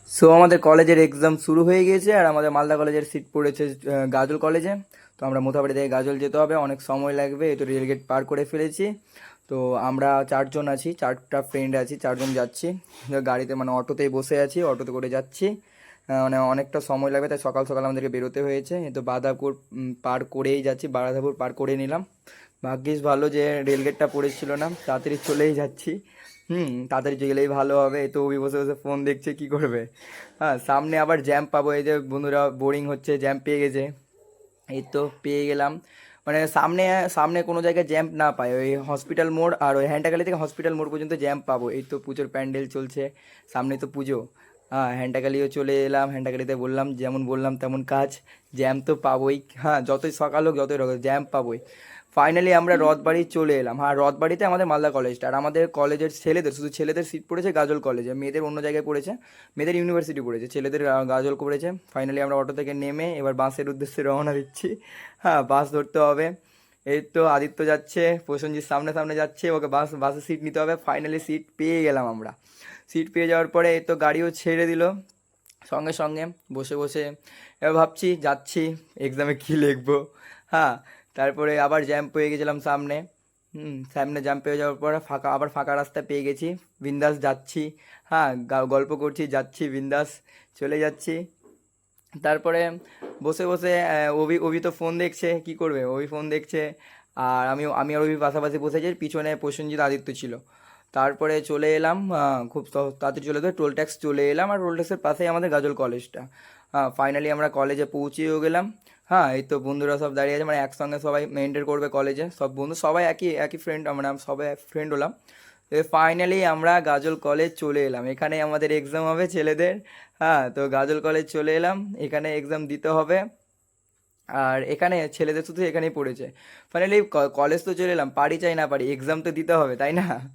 So আমাদের কলেজের exam শুরু হয়ে গিয়েছে আর আমাদের মালদা কলেজের সিট পড়েছে গাজল কলেজে। তো আমরা মোথাবাড়ি থেকে গাজল যেতে হবে, অনেক সময় লাগবে, এই তো রেলগেট পার করে ফেলেছি। তো আমরা চারজন আছি, চারটা ফ্রেন্ড আছি, চারজন যাচ্ছি গাড়িতে, মানে অটোতেই বসে আছি, অটোতে করে যাচ্ছি। মানে অনেকটা সময় লাগবে, তাই সকাল সকাল আমাদেরকে বেরোতে হয়েছে। এই তো বাঁধাপুর পার করেই যাচ্ছি, বাঁধাপুর পার করে নিলাম। ভাগ্যিস ভালো যে রেলগেটটা পড়েছিল না, তাড়াতাড়ি চলেই যাচ্ছি। তাড়াতাড়ি গেলেই ভালো হবে। এই তো অভি বসে বসে ফোন দেখছে, কি করবে। হ্যাঁ, সামনে আবার জ্যাম পাবো, এই যে বন্ধুরা বোরিং হচ্ছে, জ্যাম পেয়ে গেছে। এই তো পেয়ে গেলাম। মানে সামনে সামনে কোনো জায়গায় জ্যাম্প না পাই, ওই হসপিটাল মোড় আর ওই হ্যান্টাকালি থেকে হসপিটাল মোড় পর্যন্ত জ্যাম্প পাবো। এই তো পুজোর প্যান্ডেল চলছে, সামনে তো পুজো। হ্যাঁ, হ্যান্টাকালিও চলে এলাম, হ্যান্টাকালিতে বললাম যেমন বললাম তেমন কাজ। জ্যাম তো পাবোই, হ্যাঁ, যতই সকাল হোক যতই রকম জ্যাম পাবোই। ফাইনালি আমরা রথবাড়ি চলে এলাম। হ্যাঁ, রথবাড়িতে আমাদের মালদা কলেজটা, আর আমাদের কলেজের ছেলেদের, শুধু ছেলেদের সিট পড়েছে গাজল কলেজে, মেয়েদের অন্য জায়গায় পড়েছে, মেয়েদের ইউনিভার্সিটি পড়েছে, ছেলেদের গাজল পড়েছে। ফাইনালি আমরা অটো থেকে নেমে এবার বাসের উদ্দেশ্যে রওনা দিচ্ছি। হ্যাঁ, বাস ধরতে হবে। এই তো আদিত্য যাচ্ছে, প্রসেনজিৎ সামনে সামনে যাচ্ছে, ওকে বাসে সিট নিতে হবে। ফাইনালি সিট পেয়ে গেলাম আমরা। সিট পেয়ে যাওয়ার পরে এই তো গাড়িও ছেড়ে দিল সঙ্গে সঙ্গে। বসে বসে এবার ভাবছি যাচ্ছি এক্সামে কী লিখবো। হ্যাঁ, তারপরে আবার জ্যাম পেয়ে গেছিলাম সামনে। সামনে জ্যাম পেয়ে যাওয়ার পরে ফাঁকা, আবার ফাঁকা রাস্তা পেয়ে গেছি, বিন্দাস যাচ্ছি। হ্যাঁ, গল্প করছি, যাচ্ছি বিন্দাস, চলে যাচ্ছি। তারপরে বসে বসে অভি অভি তো ফোন দেখছে, কি করবে, অভি ফোন দেখছে। আর আমি আর অভি পাশাপাশি বসেছি, পিছনে প্রসেনজিৎ আদিত্য ছিল। তারপরে চলে এলাম, খুব তাড়াতাড়ি চলে টোল ট্যাক্স চলে এলাম, আর টোল ট্যাক্সের পাশেই আমাদের গাজল কলেজটা। হ্যাঁ, ফাইনালি আমরা কলেজে পৌঁছেও গেলাম। হ্যাঁ, এই তো বন্ধুরা সব দাঁড়িয়ে আছে, মানে একসঙ্গে সবাই মেনটেন করবে কলেজে, সব বন্ধু সবাই একই একই ফ্রেন্ড, আমরা সবাই ফ্রেন্ড হলাম। ফাইনালি আমরা গাজল কলেজ চলে এলাম, এখানে আমাদের এক্সাম হবে ছেলেদের। হ্যাঁ, তো গাজল কলেজ চলে এলাম, এখানে এক্সাম দিতে হবে। আর এখানে ছেলেদের শুধু এখানেই পড়েছে। ফাইনালি কলেজ তো চলে এলাম, পারি চাই না পারি এক্সাম তো দিতে হবে, তাই না।